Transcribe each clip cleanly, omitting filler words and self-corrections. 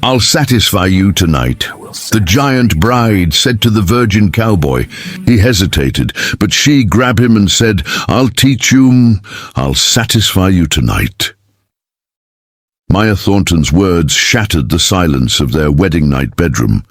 "I'll satisfy you tonight," the giant bride said to the virgin cowboy. He hesitated, but she grabbed him and said, "I'll teach you, I'll satisfy you tonight." Maya Thornton's words shattered the silence of their wedding night bedroom.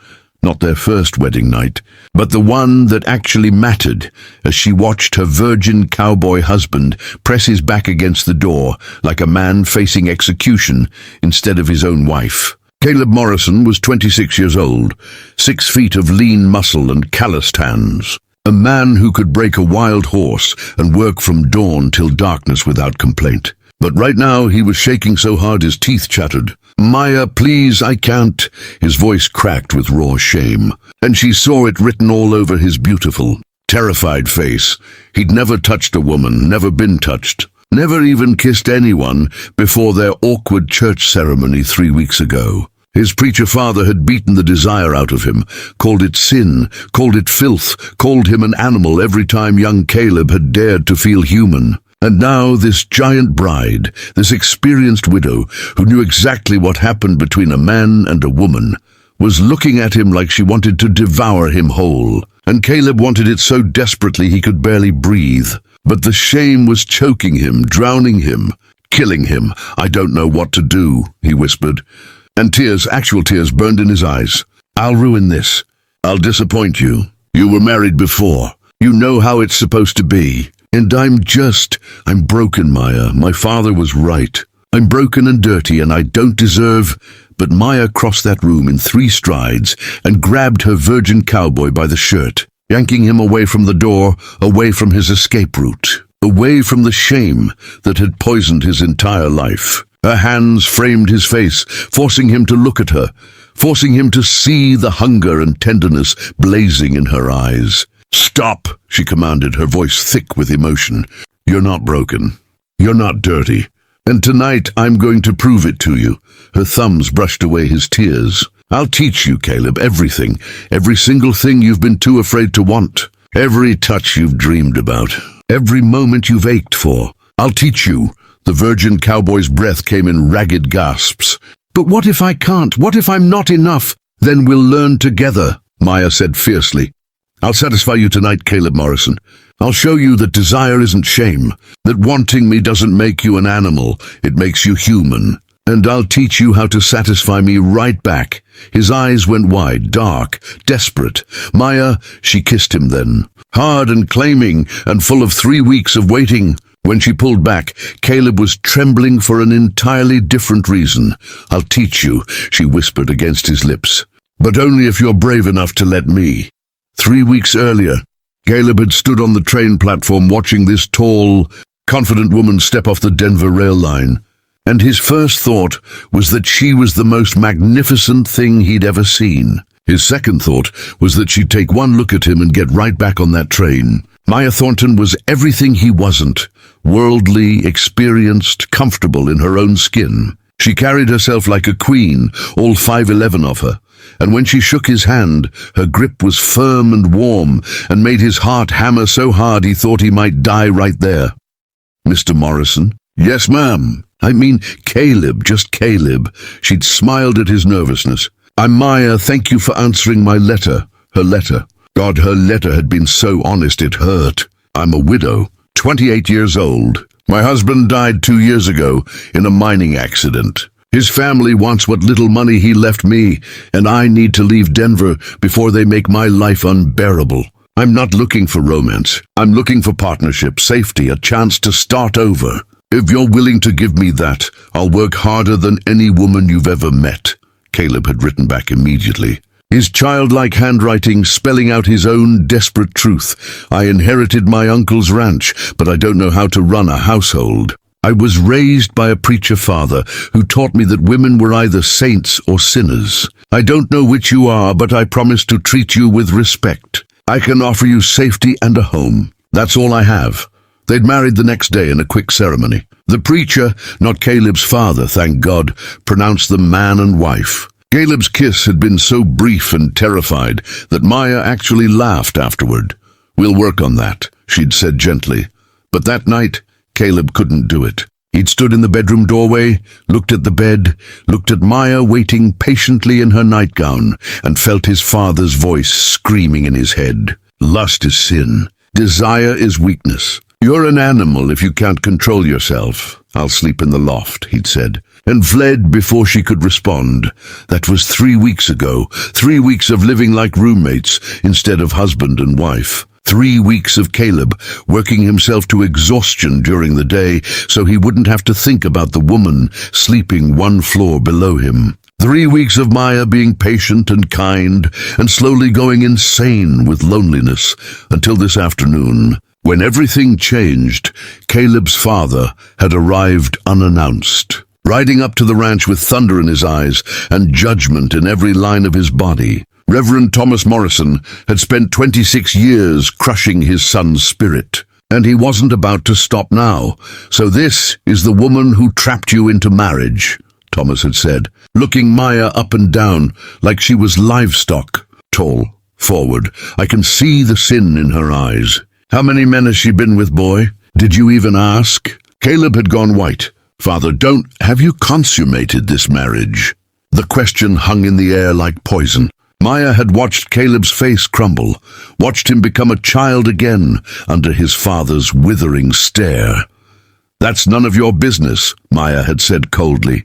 Not their first wedding night, but the one that actually mattered, as she watched her virgin cowboy husband press his back against the door like a man facing execution instead of his own wife. Caleb Morrison was 26 years old, 6 feet of lean muscle and calloused hands. A man who could break a wild horse and work from dawn till darkness without complaint. But right now he was shaking so hard his teeth chattered. "Maya, please, I can't." His voice cracked with raw shame, and she saw it written all over his beautiful, terrified face. He'd never touched a woman, never been touched, never even kissed anyone before their awkward church ceremony 3 weeks ago. His preacher father had beaten the desire out of him, called it sin, called it filth, called him an animal every time young Caleb had dared to feel human. And now this giant bride, this experienced widow, who knew exactly what happened between a man and a woman, was looking at him like she wanted to devour him whole. And Caleb wanted it so desperately he could barely breathe. But the shame was choking him, drowning him, killing him. "I don't know what to do," he whispered. And tears, actual tears, burned in his eyes. "I'll ruin this. I'll disappoint you. You were married before. You know how it's supposed to be. And I'm broken, Maya. My father was right. I'm broken and dirty, and I don't deserve—" But Maya crossed that room in 3 strides and grabbed her virgin cowboy by the shirt, yanking him away from the door, away from his escape route, away from the shame that had poisoned his entire life. Her hands framed his face, forcing him to look at her, forcing him to see the hunger and tenderness blazing in her eyes. "Stop," she commanded, her voice thick with emotion. "You're not broken. You're not dirty. And tonight I'm going to prove it to you." Her thumbs brushed away his tears. "I'll teach you, Caleb, everything. Every single thing you've been too afraid to want. Every touch you've dreamed about. Every moment you've ached for. I'll teach you." The virgin cowboy's breath came in ragged gasps. "But what if I can't? What if I'm not enough?" "Then we'll learn together," Maya said fiercely. "I'll satisfy you tonight, Caleb Morrison. I'll show you that desire isn't shame, that wanting me doesn't make you an animal, it makes you human. And I'll teach you how to satisfy me right back." His eyes went wide, dark, desperate. "Maya," she kissed him then, hard and claiming and full of 3 weeks of waiting. When she pulled back, Caleb was trembling for an entirely different reason. "I'll teach you," she whispered against his lips. "But only if you're brave enough to let me." 3 weeks earlier, Caleb had stood on the train platform watching this tall, confident woman step off the Denver rail line, and his first thought was that she was the most magnificent thing he'd ever seen. His second thought was that she'd take one look at him and get right back on that train. Maya Thornton was everything he wasn't: worldly, experienced, comfortable in her own skin. She carried herself like a queen, all 5'11" of her, and when she shook his hand, her grip was firm and warm and made his heart hammer so hard he thought he might die right there. "Mr. Morrison?" "Yes, ma'am." "I mean, Caleb, just Caleb." She'd smiled at his nervousness. "I'm Maya. Thank you for answering my letter." Her letter. God, her letter had been so honest it hurt. "I'm a widow, 28 years old. My husband died 2 years ago in a mining accident. His family wants what little money he left me, and I need to leave Denver before they make my life unbearable. I'm not looking for romance. I'm looking for partnership, safety, a chance to start over. If you're willing to give me that, I'll work harder than any woman you've ever met." Caleb had written back immediately, his childlike handwriting spelling out his own desperate truth. "I inherited my uncle's ranch, but I don't know how to run a household. I was raised by a preacher father who taught me that women were either saints or sinners. I don't know which you are, but I promise to treat you with respect. I can offer you safety and a home. That's all I have." They'd married the next day in a quick ceremony. The preacher, not Caleb's father, thank God, pronounced them man and wife. Caleb's kiss had been so brief and terrified that Maya actually laughed afterward. "We'll work on that," she'd said gently. But that night, Caleb couldn't do it. He'd stood in the bedroom doorway, looked at the bed, looked at Maya waiting patiently in her nightgown, and felt his father's voice screaming in his head. Lust is sin. Desire is weakness. You're an animal if you can't control yourself. I'll sleep in the loft, he'd said, and fled before she could respond. That was 3 weeks ago. 3 weeks of living like roommates instead of husband and wife. 3 weeks of Caleb working himself to exhaustion during the day so he wouldn't have to think about the woman sleeping 1 floor below him. 3 weeks of Maya being patient and kind and slowly going insane with loneliness until this afternoon, when everything changed. Caleb's father had arrived unannounced, riding up to the ranch with thunder in his eyes and judgment in every line of his body. Reverend Thomas Morrison had spent 26 years crushing his son's spirit, and he wasn't about to stop now. So this is the woman who trapped you into marriage, Thomas had said, looking Maya up and down like she was livestock. Tall, forward, I can see the sin in her eyes. How many men has she been with, boy? Did you even ask? Caleb had gone white. Father, have you consummated this marriage? The question hung in the air like poison. Maya had watched Caleb's face crumble, watched him become a child again under his father's withering stare. That's none of your business, Maya had said coldly.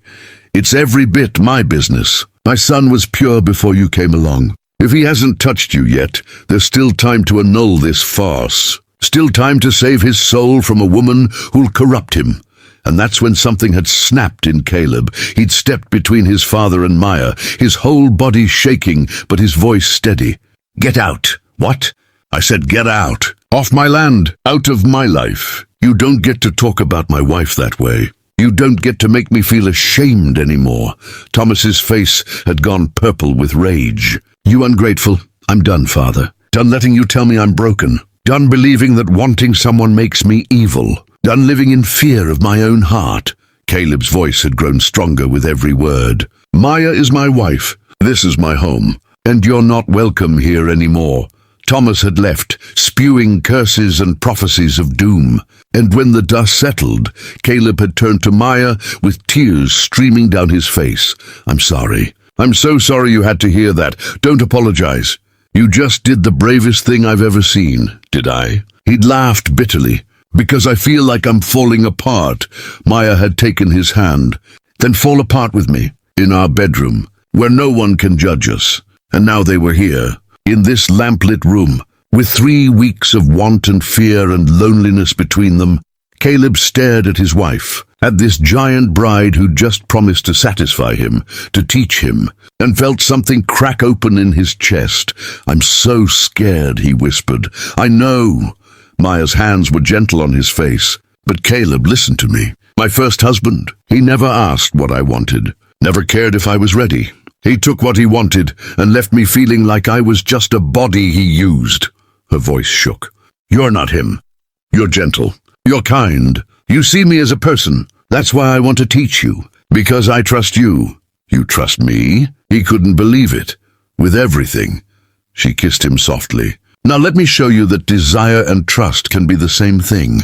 It's every bit my business. My son was pure before you came along. If he hasn't touched you yet, there's still time to annul this farce. Still time to save his soul from a woman who'll corrupt him. And that's when something had snapped in Caleb. He'd stepped between his father and Maya, his whole body shaking, but his voice steady. Get out. What? I said get out. Off my land. Out of my life. You don't get to talk about my wife that way. You don't get to make me feel ashamed anymore. Thomas's face had gone purple with rage. You ungrateful. I'm done, Father. Done letting you tell me I'm broken. Done believing that wanting someone makes me evil. Done living in fear of my own heart. Caleb's voice had grown stronger with every word. Maya is my wife. This is my home. And you're not welcome here anymore. Thomas had left, spewing curses and prophecies of doom. And when the dust settled, Caleb had turned to Maya with tears streaming down his face. I'm sorry. I'm so sorry you had to hear that. Don't apologize. You just did the bravest thing I've ever seen, did I? He'd laughed bitterly. Because I feel like I'm falling apart. Maya had taken his hand. Then fall apart with me, in our bedroom, where no one can judge us. And now they were here, in this lamplit room, with 3 weeks of want and fear and loneliness between them. Caleb stared at his wife, at this giant bride who'd just promised to satisfy him, to teach him, and felt something crack open in his chest. I'm so scared, he whispered. I know. Maya's hands were gentle on his face. But Caleb, listen to me. My first husband, he never asked what I wanted, never cared if I was ready. He took what he wanted and left me feeling like I was just a body he used. Her voice shook. You're not him. You're gentle. You're kind. You see me as a person. That's why I want to teach you. Because I trust you. You trust me? He couldn't believe it. With everything. She kissed him softly. Now let me show you that desire and trust can be the same thing.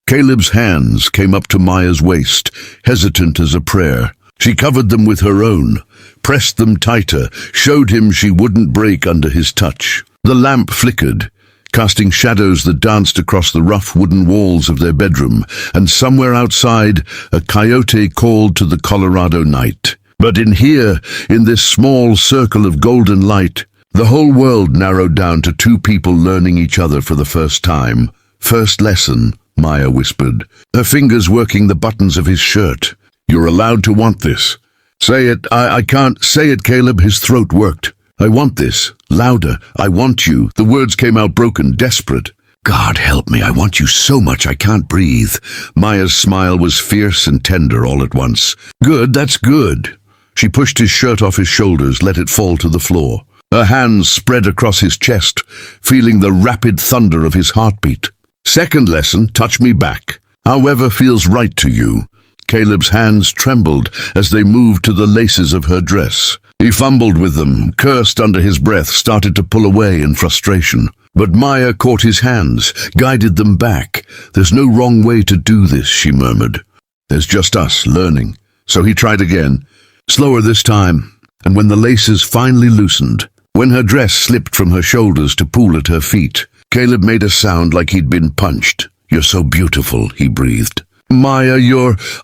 Caleb's hands came up to Maya's waist, hesitant as a prayer. She covered them with her own, pressed them tighter, showed him she wouldn't break under his touch. The lamp flickered, casting shadows that danced across the rough wooden walls of their bedroom, and somewhere outside, a coyote called to the Colorado night. But in here, in this small circle of golden light, the whole world narrowed down to 2 people learning each other for the first time. First lesson, Maya whispered, her fingers working the buttons of his shirt. You're allowed to want this. Say it. I can't. Say it, Caleb. His throat worked. I want this. Louder. I want you. The words came out broken, desperate. God help me. I want you so much I can't breathe. Maya's smile was fierce and tender all at once. Good. That's good. She pushed his shirt off his shoulders, let it fall to the floor. Her hands spread across his chest, feeling the rapid thunder of his heartbeat. Second lesson, touch me back. However feels right to you. Caleb's hands trembled as they moved to the laces of her dress. He fumbled with them, cursed under his breath, started to pull away in frustration. But Maya caught his hands, guided them back. "There's no wrong way to do this," she murmured. "There's just us learning." So he tried again, slower this time, and when the laces finally loosened, when her dress slipped from her shoulders to pool at her feet, Caleb made a sound like he'd been punched. "You're so beautiful," he breathed. "Maya,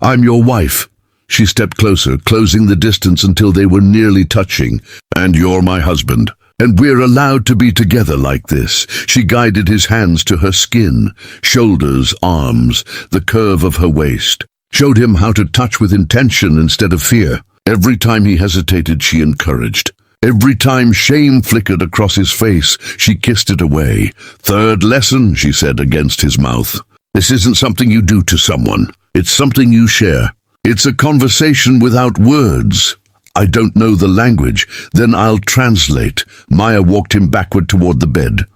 I'm your wife." She stepped closer, closing the distance until they were nearly touching. "And you're my husband. And we're allowed to be together like this." She guided his hands to her skin, shoulders, arms, the curve of her waist. Showed him how to touch with intention instead of fear. Every time he hesitated, she encouraged. Every time shame flickered across his face, she kissed it away. "Third lesson," she said against his mouth. "This isn't something you do to someone. It's something you share. It's a conversation without words." "I don't know the language." "Then I'll translate." Maya walked him backward toward the bed,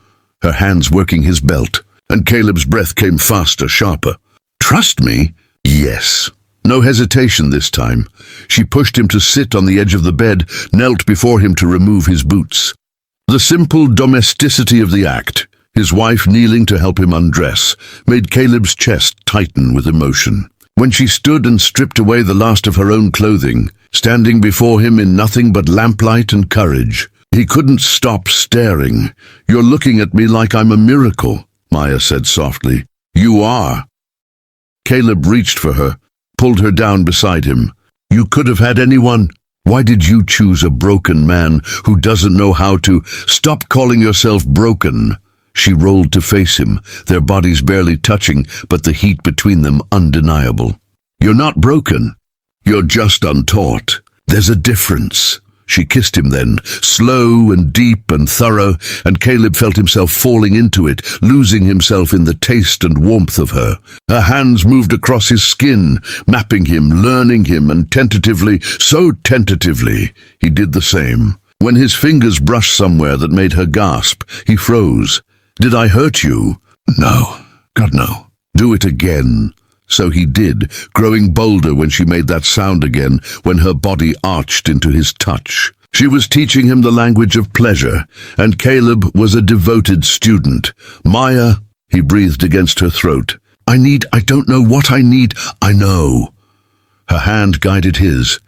her hands working his belt, and Caleb's breath came faster, sharper. "Trust me?" "Yes." No hesitation this time. She pushed him to sit on the edge of the bed, knelt before him to remove his boots. The simple domesticity of the act, his wife kneeling to help him undress, made Caleb's chest tighten with emotion. When she stood and stripped away the last of her own clothing, standing before him in nothing but lamplight and courage, he couldn't stop staring. "You're looking at me like I'm a miracle," Maya said softly. "You are." Caleb reached for her, pulled her down beside him. "You could have had anyone. Why did you choose a broken man who doesn't know how to? Stop calling yourself broken." She rolled to face him, their bodies barely touching, but the heat between them undeniable. "You're not broken. You're just untaught. There's a difference." She kissed him then, slow and deep and thorough, and Caleb felt himself falling into it, losing himself in the taste and warmth of her. Her hands moved across his skin, mapping him, learning him, and tentatively, so tentatively, he did the same. When his fingers brushed somewhere that made her gasp, he froze. "Did I hurt you?" "No. God, no." "Do it again." So he did, growing bolder when she made that sound again, when her body arched into his touch. She was teaching him the language of pleasure, and Caleb was a devoted student. "Maya," he breathed against her throat. I don't know what I need. I know." Her hand guided his,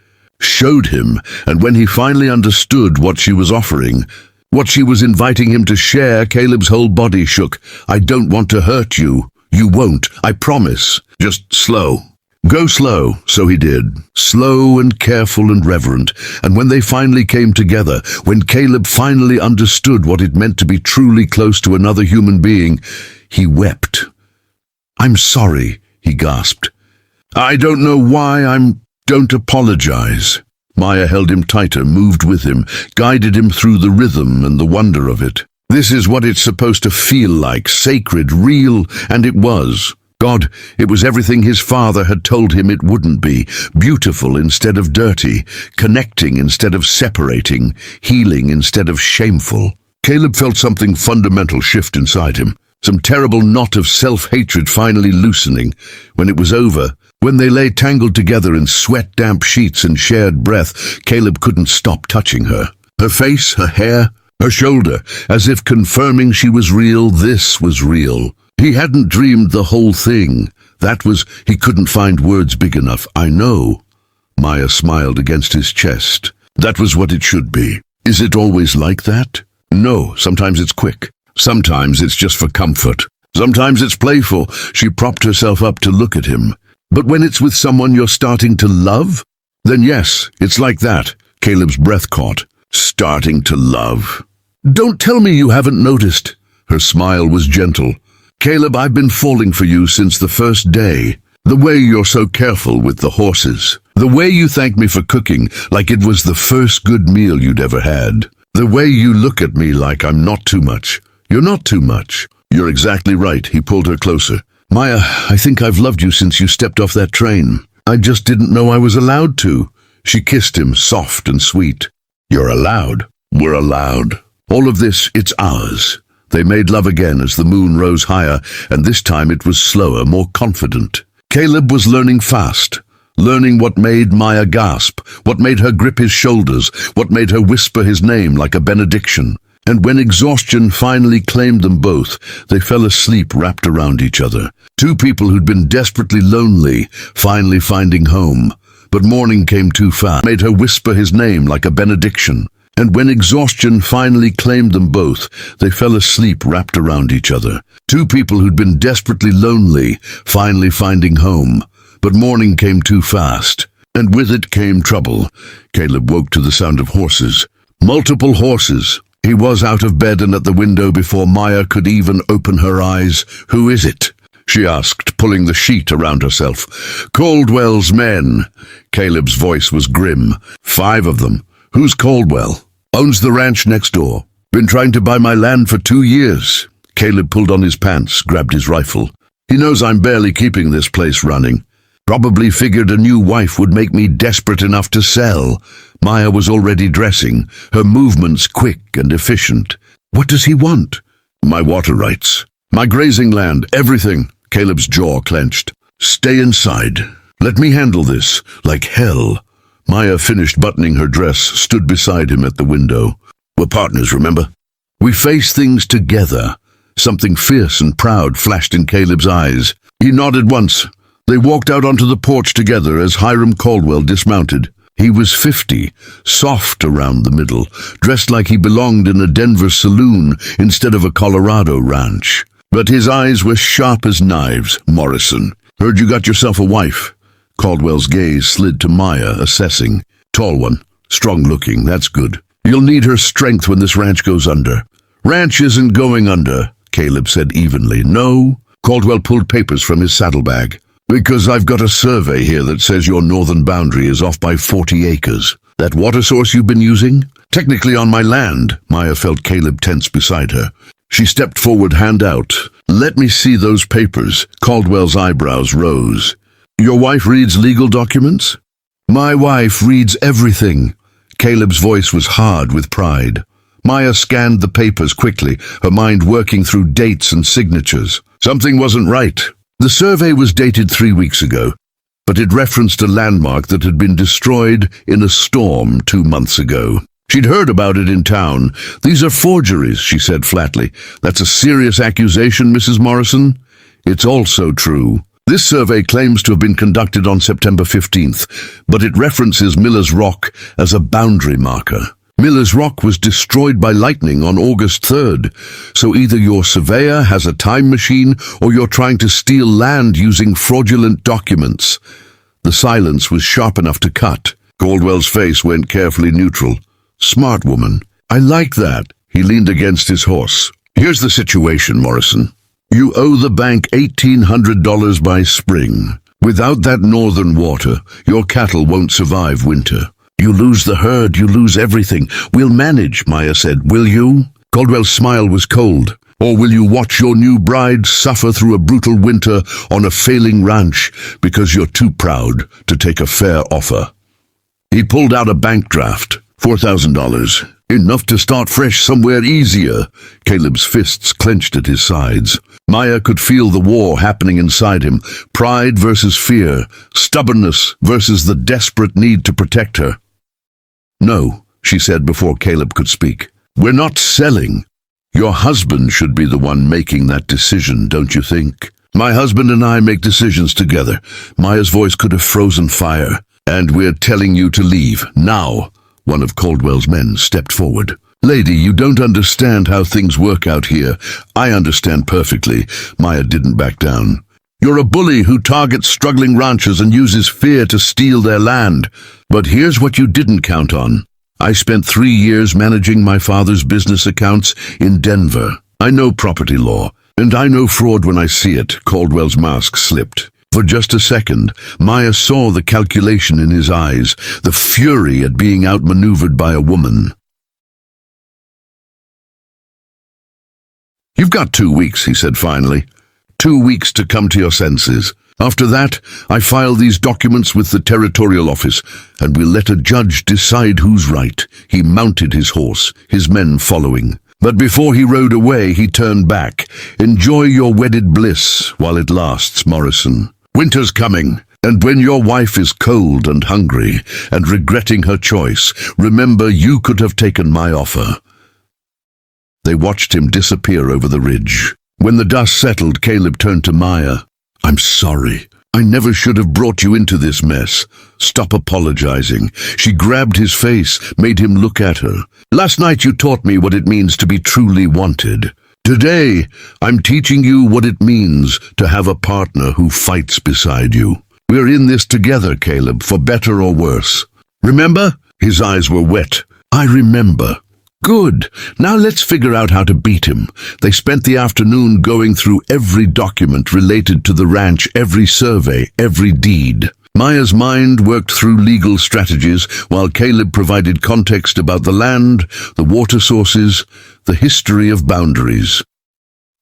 showed him, and when he finally understood what she was offering, what she was inviting him to share, Caleb's whole body shook. "I don't want to hurt you. You won't, I promise. Just slow. Go slow." So he did, slow and careful and reverent, and when they finally came together, when Caleb finally understood what it meant to be truly close to another human being, he wept. "I'm sorry," he gasped. "I don't know why. Don't apologize." Maya held him tighter, moved with him, guided him through the rhythm and the wonder of it. This is what it's supposed to feel like, sacred, real, and it was. God, it was everything his father had told him it wouldn't be. Beautiful instead of dirty, connecting instead of separating, healing instead of shameful. Caleb felt something fundamental shift inside him, some terrible knot of self-hatred finally loosening. When it was over, when they lay tangled together in sweat-damp sheets and shared breath, Caleb couldn't stop touching her. Her face, her hair, her shoulder, as if confirming she was real. This was real. He hadn't dreamed the whole thing. He couldn't find words big enough. "I know." Maya smiled against his chest. "That was what it should be." "Is it always like that?" "No, sometimes it's quick. Sometimes it's just for comfort. Sometimes it's playful." She propped herself up to look at him. "But when it's with someone you're starting to love? Then yes, it's like that." Caleb's breath caught. "Starting to love. Don't tell me you haven't noticed." Her smile was gentle. "Caleb, I've been falling for you since the first day. The way you're so careful with the horses. The way you thank me for cooking like it was the first good meal you'd ever had. The way you look at me like I'm not too much. You're not too much." "You're exactly right." He pulled her closer. "Maya, I think I've loved you since you stepped off that train. I just didn't know I was allowed to." She kissed him, soft and sweet. "You're allowed. We're allowed. All of this, it's ours." They made love again as the moon rose higher, and this time it was slower, more confident. Caleb was learning fast, learning what made Maya gasp, what made her grip his shoulders, what made her whisper his name like a benediction. And when exhaustion finally claimed them both, they fell asleep wrapped around each other. Two people who'd been desperately lonely, finally finding home. But morning came too fast, made her whisper his name like a benediction. And when exhaustion finally claimed them both, they fell asleep wrapped around each other. Two people who'd been desperately lonely, finally finding home. But morning came too fast, and with it came trouble. Caleb woke to the sound of horses. Multiple horses. He was out of bed and at the window before Maya could even open her eyes. "Who is it?" she asked, pulling the sheet around herself. "Caldwell's men." Caleb's voice was grim. "5 of them. Who's Caldwell?" "Owns the ranch next door. Been trying to buy my land for 2 years. Caleb pulled on his pants, grabbed his rifle. "He knows I'm barely keeping this place running. Probably figured a new wife would make me desperate enough to sell." Maya was already dressing, her movements quick and efficient. "What does he want?" "My water rights. My grazing land, everything." Caleb's jaw clenched. "Stay inside. Let me handle this, like hell." Maya finished buttoning her dress, stood beside him at the window. "We're partners, remember? We face things together." Something fierce and proud flashed in Caleb's eyes. He nodded once. They walked out onto the porch together as Hiram Caldwell dismounted. He was 50, soft around the middle, dressed like he belonged in a Denver saloon instead of a Colorado ranch. But his eyes were sharp as knives. "Morrison, heard you got yourself a wife." Caldwell's gaze slid to Maya, assessing. "Tall one, strong-looking, that's good. You'll need her strength when this ranch goes under." "Ranch isn't going under," Caleb said evenly. "No?" Caldwell pulled papers from his saddlebag. "Because I've got a survey here that says your northern boundary is off by 40 acres. That water source you've been using? Technically on my land." Maya felt Caleb tense beside her. She stepped forward, hand out. "Let me see those papers." Caldwell's eyebrows rose. "Your wife reads legal documents?" "My wife reads everything." Caleb's voice was hard with pride. Maya scanned the papers quickly, her mind working through dates and signatures. Something wasn't right. The survey was dated 3 weeks ago, but it referenced a landmark that had been destroyed in a storm 2 months ago. She'd heard about it in town. "These are forgeries," she said flatly. "That's a serious accusation, Mrs. Morrison." "It's also true. This survey claims to have been conducted on September 15th, but it references Miller's Rock as a boundary marker. Miller's Rock was destroyed by lightning on August 3rd, so either your surveyor has a time machine or you're trying to steal land using fraudulent documents." The silence was sharp enough to cut. Caldwell's face went carefully neutral. "Smart woman. I like that." He leaned against his horse. "Here's the situation, Morrison. You owe the bank $1,800 by spring. Without that northern water, your cattle won't survive winter. You lose the herd, you lose everything. We'll manage," Maya said. "Will you?" Caldwell's smile was cold. "Or will you watch your new bride suffer through a brutal winter on a failing ranch because you're too proud to take a fair offer?" He pulled out a bank draft. $4,000. Enough to start fresh somewhere easier. Caleb's fists clenched at his sides. Maya could feel the war happening inside him. Pride versus fear. Stubbornness versus the desperate need to protect her. "No," she said before Caleb could speak. "We're not selling. Your husband should be the one making that decision, don't you think? My husband and I make decisions together." Maya's voice could have frozen fire. "And we're telling you to leave, now." One of Caldwell's men stepped forward. "Lady, you don't understand how things work out here." "I understand perfectly." Maya didn't back down. "You're a bully who targets struggling ranchers and uses fear to steal their land. But here's what you didn't count on. I spent 3 years managing my father's business accounts in Denver. I know property law, and I know fraud when I see it." Caldwell's mask slipped. For just a second, Maya saw the calculation in his eyes, the fury at being outmaneuvered by a woman. "You've got 2 weeks, he said finally. 2 weeks to come to your senses. After that, I file these documents with the territorial office, and we'll let a judge decide who's right." He mounted his horse, his men following. But before he rode away, he turned back. "Enjoy your wedded bliss while it lasts, Morrison. Winter's coming, and when your wife is cold and hungry and regretting her choice, remember you could have taken my offer. They watched him disappear over the ridge. When the dust settled, Caleb turned to Maya. "I'm sorry. I never should have brought you into this mess. Stop apologizing." She grabbed his face, made him look at her. "Last night you taught me what it means to be truly wanted. Today, I'm teaching you what it means to have a partner who fights beside you. We're in this together, Caleb, for better or worse. Remember?" His eyes were wet. "I remember." "Good. Now let's figure out how to beat him." They spent the afternoon going through every document related to the ranch, every survey, every deed. Maya's mind worked through legal strategies, while Caleb provided context about the land, the water sources, the history of boundaries.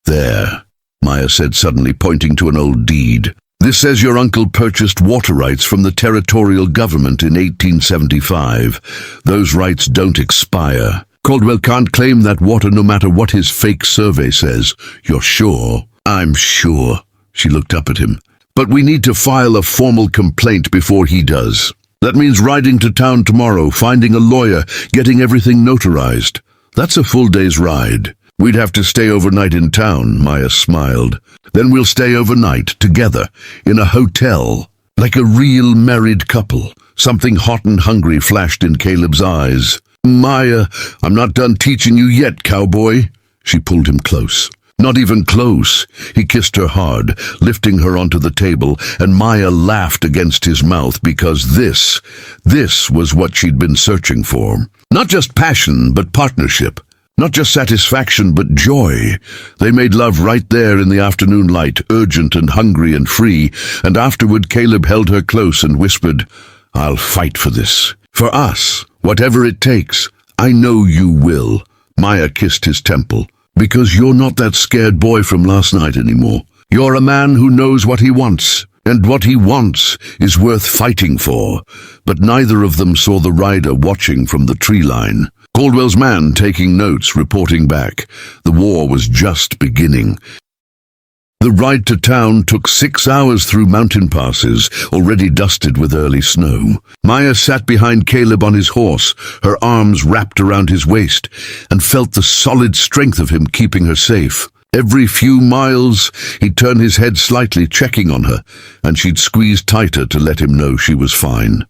"There," Maya said suddenly, pointing to an old deed. "This says your uncle purchased water rights from the territorial government in 1875. Those rights don't expire. Caldwell can't claim that water no matter what his fake survey says." "You're sure?" "I'm sure." She looked up at him. "But we need to file a formal complaint before he does. That means riding to town tomorrow, finding a lawyer, getting everything notarized. That's a full day's ride. We'd have to stay overnight in town," Maya smiled. "Then we'll stay overnight, together, in a hotel, like a real married couple." Something hot and hungry flashed in Caleb's eyes. "Maya, I'm not done teaching you yet, cowboy." She pulled him close. Not even close. He kissed her hard, lifting her onto the table, and Maya laughed against his mouth because this was what she'd been searching for. Not just passion, but partnership. Not just satisfaction, but joy. They made love right there in the afternoon light, urgent and hungry and free, and afterward Caleb held her close and whispered, "I'll fight for this. For us, whatever it takes. I know you will." Maya kissed his temple. "Because you're not that scared boy from last night anymore. You're a man who knows what he wants, and what he wants is worth fighting for." But neither of them saw the rider watching from the tree line. Caldwell's man taking notes, reporting back. The war was just beginning. The ride to town took 6 hours through mountain passes, already dusted with early snow. Maya sat behind Caleb on his horse, her arms wrapped around his waist, and felt the solid strength of him keeping her safe. Every few miles, he'd turn his head slightly, checking on her, and she'd squeeze tighter to let him know she was fine.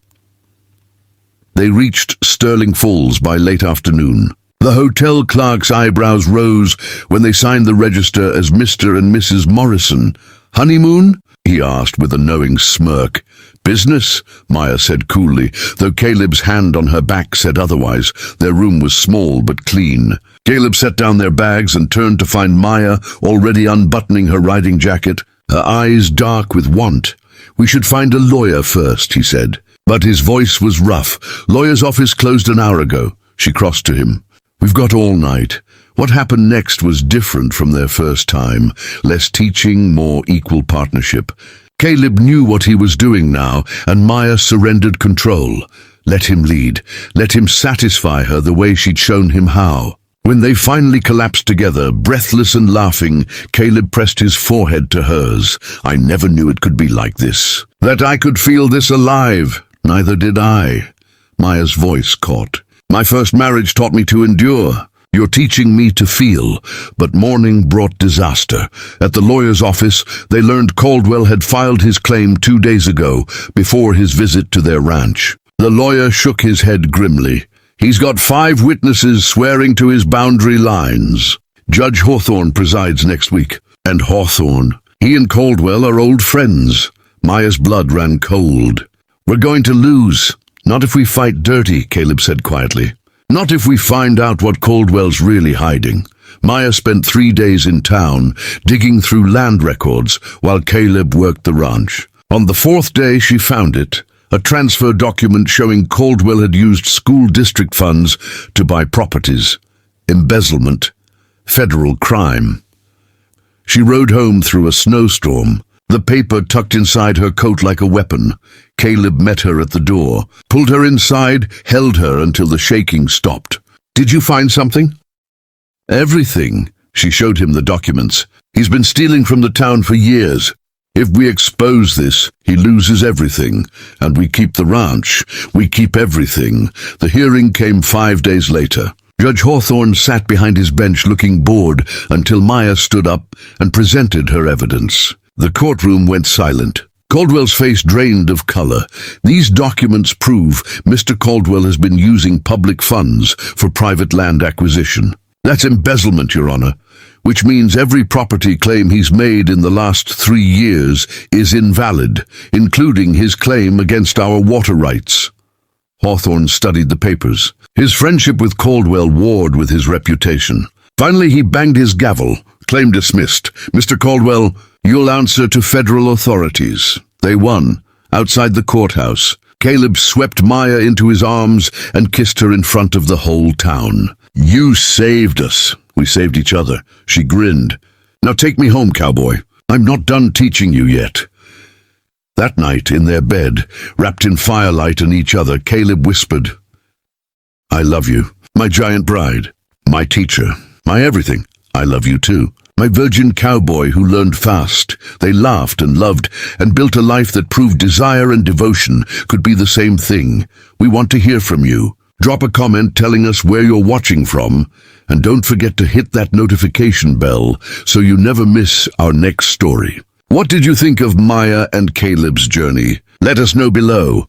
They reached Sterling Falls by late afternoon. The hotel clerk's eyebrows rose when they signed the register as Mr. and Mrs. Morrison. "Honeymoon?" he asked with a knowing smirk. "Business," Maya said coolly, though Caleb's hand on her back said otherwise. Their room was small but clean. Caleb set down their bags and turned to find Maya already unbuttoning her riding jacket, her eyes dark with want. "We should find a lawyer first," he said. But his voice was rough. "Lawyer's office closed an hour ago." She crossed to him. "We've got all night." What happened next was different from their first time. Less teaching, more equal partnership. Caleb knew what he was doing now, and Maya surrendered control. Let him lead. Let him satisfy her the way she'd shown him how. When they finally collapsed together, breathless and laughing, Caleb pressed his forehead to hers. "I never knew it could be like this. That I could feel this alive. Neither did I." Maya's voice caught. "My first marriage taught me to endure. You're teaching me to feel." But morning brought disaster. At the lawyer's office, they learned Caldwell had filed his claim 2 days ago, before his visit to their ranch. The lawyer shook his head grimly. "He's got 5 witnesses swearing to his boundary lines. Judge Hawthorne presides next week." And Hawthorne. He and Caldwell are old friends. Maya's blood ran cold. "We're going to lose. Not if we fight dirty," Caleb said quietly. "Not if we find out what Caldwell's really hiding." Maya spent 3 days in town, digging through land records, while Caleb worked the ranch. On the 4th day she found it, a transfer document showing Caldwell had used school district funds to buy properties. Embezzlement. Federal crime. She rode home through a snowstorm, the paper tucked inside her coat like a weapon. Caleb met her at the door, pulled her inside, held her until the shaking stopped. "Did you find something?" "Everything." She showed him the documents. "He's been stealing from the town for years. If we expose this, he loses everything. And we keep the ranch. We keep everything." The hearing came 5 days later. Judge Hawthorne sat behind his bench looking bored until Maya stood up and presented her evidence. The courtroom went silent. Caldwell's face drained of color. These documents prove Mr. Caldwell has been using public funds for private land acquisition. That's embezzlement, Your Honor, which means every property claim he's made in the last 3 years is invalid, including his claim against our water rights. Hawthorne studied the papers. His friendship with Caldwell warred with his reputation. Finally, he banged his gavel. Claim dismissed. Mr. Caldwell, you'll answer to federal authorities. They won. Outside the courthouse, Caleb swept Maya into his arms and kissed her in front of the whole town. You saved us. We saved each other. She grinned. Now take me home, Cowboy. I'm not done teaching you yet. That night, in their bed, wrapped in firelight and each other, Caleb whispered, I love you, my giant bride, my teacher, my everything. I love you too. My virgin cowboy who learned fast. They laughed and loved and built a life that proved desire and devotion could be the same thing. We want to hear from you. Drop a comment telling us where you're watching from, and don't forget to hit that notification bell so you never miss our next story. What did you think of Maya and Caleb's journey? Let us know below.